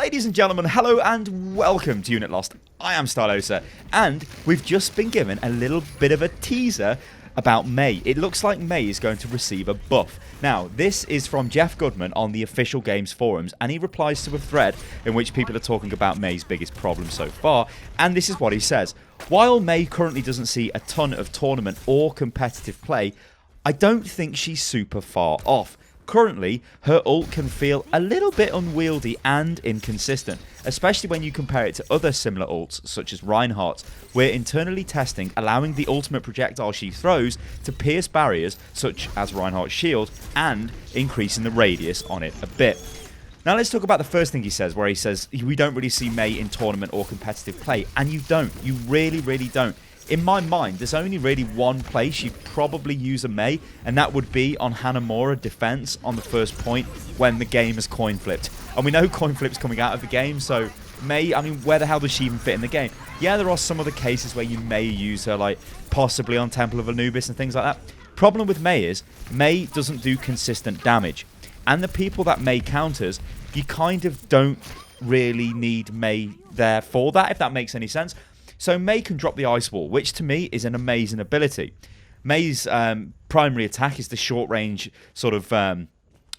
Ladies and gentlemen, hello and welcome to Unit Lost. I am Stylosa, and we've just been given a little bit of a teaser about May. It looks like May is going to receive a buff. Now, this is from Jeff Goodman on the official games forums, and he replies to a thread in which people are talking about May's biggest problem so far, and this is what he says. While May currently doesn't see a ton of tournament or competitive play, I don't think she's super far off. Currently, her ult can feel a little bit unwieldy and inconsistent, especially when you compare it to other similar ults such as Reinhardt's. We're internally testing allowing the ultimate projectile she throws to pierce barriers such as Reinhardt's shield and increasing the radius on it a bit. Now let's talk about the first thing he says, where he says we don't really see May in tournament or competitive play, and you don't. You really, really don't. In my mind, there's only really one place you'd probably use a May, and that would be on Hanamura defense on the first point when the game is coin flipped. And we know coin flip's coming out of the game, so May, I mean, where the hell does she even fit in the game? Yeah, there are some other cases where you may use her, like possibly on Temple of Anubis and things like that. Problem with May is, May doesn't do consistent damage. And the people that May counters, you kind of don't really need May there for that, if that makes any sense. So May can drop the ice wall, which to me is an amazing ability. May's primary attack is the short range sort of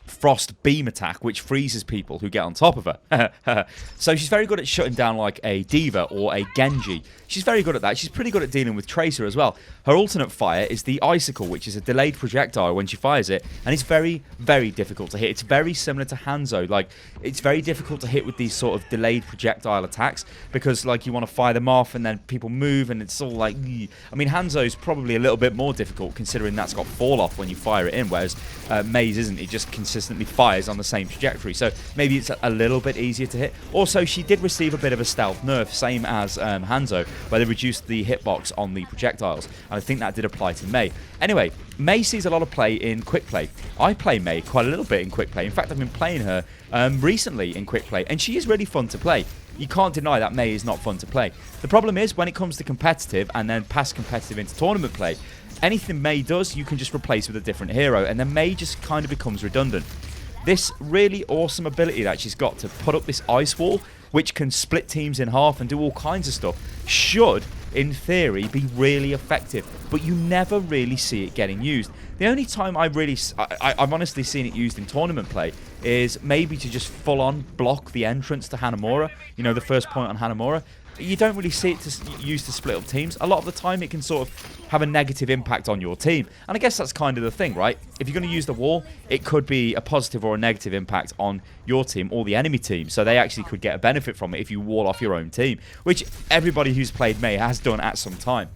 frost beam attack, which freezes people who get on top of her. So she's very good at shutting down like a D.Va or a Genji. She's very good at that. She's pretty good at dealing with Tracer as well. Her alternate fire is the Icicle, which is a delayed projectile when she fires it, and it's very, very difficult to hit. It's very similar to Hanzo. Like, it's very difficult to hit with these sort of delayed projectile attacks because, like, you want to fire them off and then people move and it's all like... I mean, Hanzo's probably a little bit more difficult considering that's got fall off when you fire it in, whereas May's isn't. It just consistently fires on the same trajectory. So maybe it's a little bit easier to hit. Also, she did receive a bit of a stealth nerf, same as Hanzo, where they reduced the hitbox on the projectiles, and I think that did apply to May. Anyway, May sees a lot of play in quick play. I play May quite a little bit in quick play. In fact, I've been playing her recently in quick play, and she is really fun to play. You can't deny that May is not fun to play. The problem is when it comes to competitive and then past competitive into tournament play, anything May does, you can just replace with a different hero, and then May just kind of becomes redundant. This really awesome ability that she's got to put up this ice wall, which can split teams in half and do all kinds of stuff, should, in theory, be really effective. But you never really see it getting used. The only time I've honestly seen it used in tournament play is maybe to just full-on block the entrance to Hanamura. You know, the first point on Hanamura. You don't really see it used to split up teams. A lot of the time it can sort of have a negative impact on your team. And I guess that's kind of the thing, right? If you're going to use the wall, it could be a positive or a negative impact on your team or the enemy team. So they actually could get a benefit from it if you wall off your own team, which everybody who's played May has done at some time.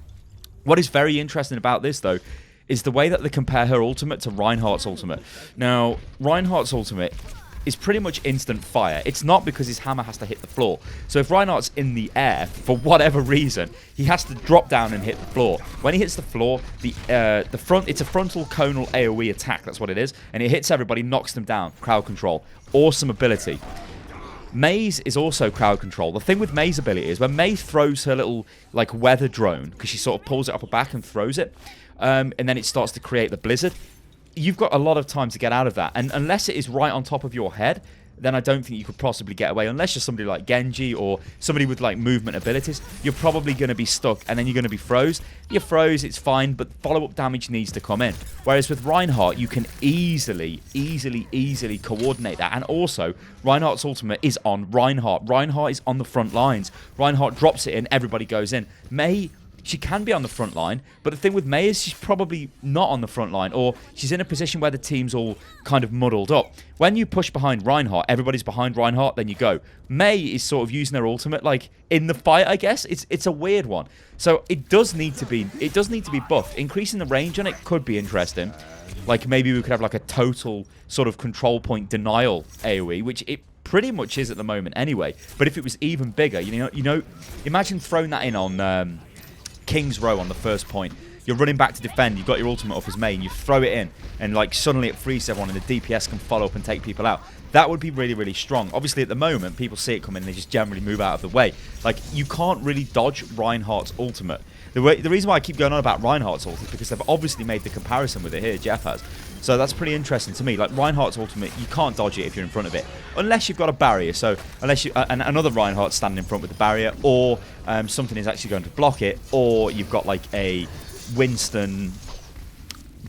What is very interesting about this, though, is the way that they compare her ultimate to Reinhardt's ultimate. Now, Reinhardt's ultimate is pretty much instant fire. It's not because his hammer has to hit the floor. So if Reinhardt's in the air, for whatever reason, he has to drop down and hit the floor. When he hits the floor, it's a frontal conal AoE attack, that's what it is, and it hits everybody, knocks them down. Crowd control. Awesome ability. May's is also crowd control. The thing with May's ability is when May throws her little like weather drone, because she sort of pulls it up her back and throws it, and then it starts to create the blizzard, you've got a lot of time to get out of that. And unless it is right on top of your head, then I don't think you could possibly get away. Unless you're somebody like Genji or somebody with like movement abilities, you're probably going to be stuck and then you're going to be froze. You're froze, it's fine, but follow-up damage needs to come in. Whereas with Reinhardt, you can easily coordinate that. And also, Reinhardt's ultimate is on Reinhardt. Reinhardt is on the front lines. Reinhardt drops it in, everybody goes in. May... she can be on the front line, but the thing with May is she's probably not on the front line, or she's in a position where the team's all kind of muddled up. When you push behind Reinhardt, everybody's behind Reinhardt, then you go. May is sort of using her ultimate like in the fight, I guess. It's a weird one. So it does need to be buffed. Increasing the range on it could be interesting. Like maybe we could have like a total sort of control point denial AoE, which it pretty much is at the moment anyway. But if it was even bigger, you know, imagine throwing that in on King's Row on the first point. You're running back to defend, you've got your ultimate up as May, and you throw it in, and like suddenly it frees everyone and the DPS can follow up and take people out. That would be really, really strong. Obviously at the moment, people see it coming and they just generally move out of the way. Like, you can't really dodge Reinhardt's ultimate. The reason why I keep going on about Reinhardt's ult is because they've obviously made the comparison with it here, Jeff has. So that's pretty interesting to me. Like Reinhardt's ultimate, you can't dodge it if you're in front of it, unless you've got a barrier. So unless you and another Reinhardt standing in front with the barrier, or something is actually going to block it, or you've got like a Winston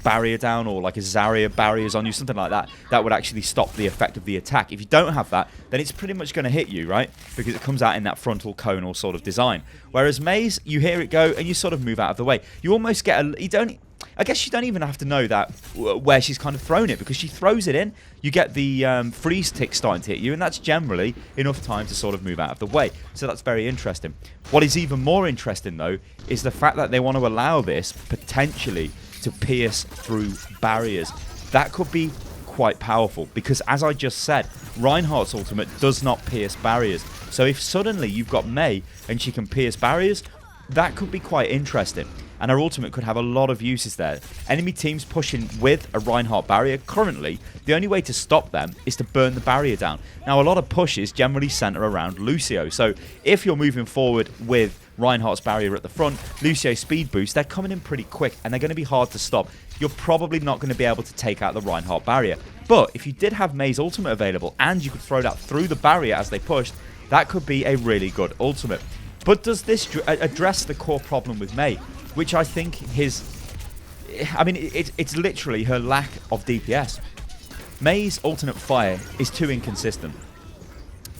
barrier down, or like a Zarya barriers on you, something like that, that would actually stop the effect of the attack. If you don't have that, then it's pretty much going to hit you, right? Because it comes out in that frontal conal sort of design. Whereas Mei's, you hear it go and you sort of move out of the way. You almost get a, you don't, I guess you don't even have to know that where she's kind of thrown it, because she throws it in, you get the freeze tick starting to hit you, and that's generally enough time to sort of move out of the way. So that's very interesting. What is even more interesting though is the fact that they want to allow this potentially to pierce through barriers. That could be quite powerful, because as I just said, Reinhardt's ultimate does not pierce barriers. So if suddenly you've got Mei and she can pierce barriers, that could be quite interesting, and her ultimate could have a lot of uses there. Enemy teams pushing with a Reinhardt barrier, currently the only way to stop them is to burn the barrier down. Now a lot of pushes generally center around Lucio, so if you're moving forward with Reinhardt's barrier at the front, Lucio's speed boost, they're coming in pretty quick and they're going to be hard to stop. You're probably not going to be able to take out the Reinhardt barrier, but if you did have Mei's ultimate available and you could throw that through the barrier as they pushed, that could be a really good ultimate. But does this address the core problem with Mei, which I think it's literally her lack of DPS. Mei's alternate fire is too inconsistent.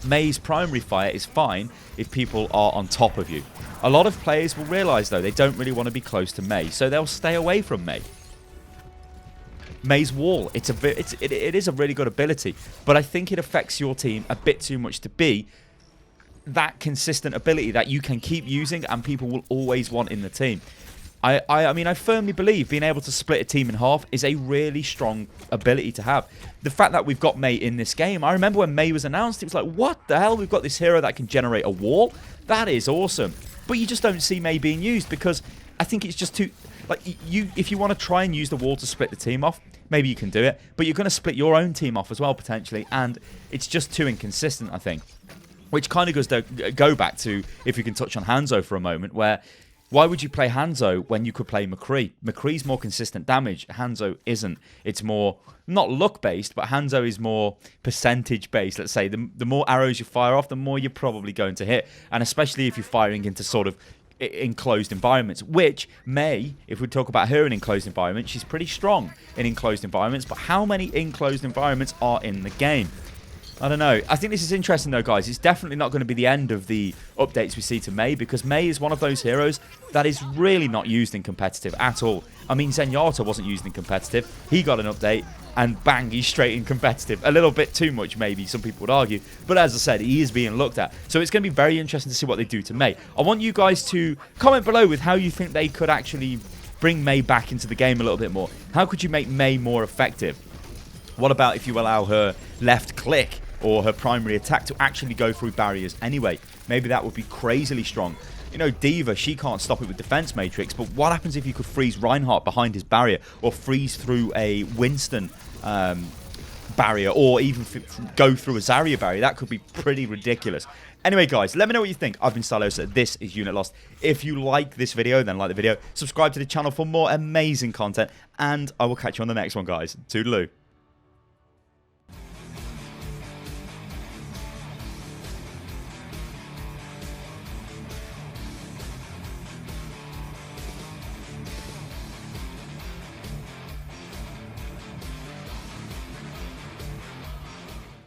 Mei's primary fire is fine if people are on top of you. A lot of players will realise though they don't really want to be close to Mei, so they'll stay away from Mei. Mei's wall, it is a really good ability, but I think it affects your team a bit too much to be that consistent ability that you can keep using and people will always want in the team. I mean, I firmly believe being able to split a team in half is a really strong ability to have. The fact that we've got Mei in this game, I remember when Mei was announced, it was like, what the hell? We've got this hero that can generate a wall? That is awesome. But you just don't see Mei being used, because I think it's just too... Like, if you want to try and use the wall to split the team off, maybe you can do it, but you're going to split your own team off as well, potentially, and it's just too inconsistent, I think. Which kind of goes to go back to, if you can touch on Hanzo for a moment, where... Why would you play Hanzo when you could play McCree? McCree's more consistent damage. Hanzo isn't. It's more, not luck-based, but Hanzo is more percentage-based. Let's say the more arrows you fire off, the more you're probably going to hit. And especially if you're firing into sort of enclosed environments, which Mei, if we talk about her in enclosed environments, she's pretty strong in enclosed environments. But how many enclosed environments are in the game? I don't know. I think this is interesting though, guys. It's definitely not going to be the end of the updates we see to Mei, because Mei is one of those heroes that is really not used in competitive at all. I mean, Zenyatta wasn't used in competitive. He got an update and bang, he's straight in competitive. A little bit too much, maybe, some people would argue. But as I said, he is being looked at. So it's going to be very interesting to see what they do to Mei. I want you guys to comment below with how you think they could actually bring Mei back into the game a little bit more. How could you make Mei more effective? What about if you allow her left click or her primary attack to actually go through barriers anyway? Maybe that would be crazily strong. You know, D.Va, she can't stop it with Defense Matrix, but what happens if you could freeze Reinhardt behind his barrier, or freeze through a Winston barrier, or even go through a Zarya barrier? That could be pretty ridiculous. Anyway, guys, let me know what you think. I've been Stylosa. This is Unit Lost. If you like this video, then like the video. Subscribe to the channel for more amazing content, and I will catch you on the next one, guys. Toodaloo.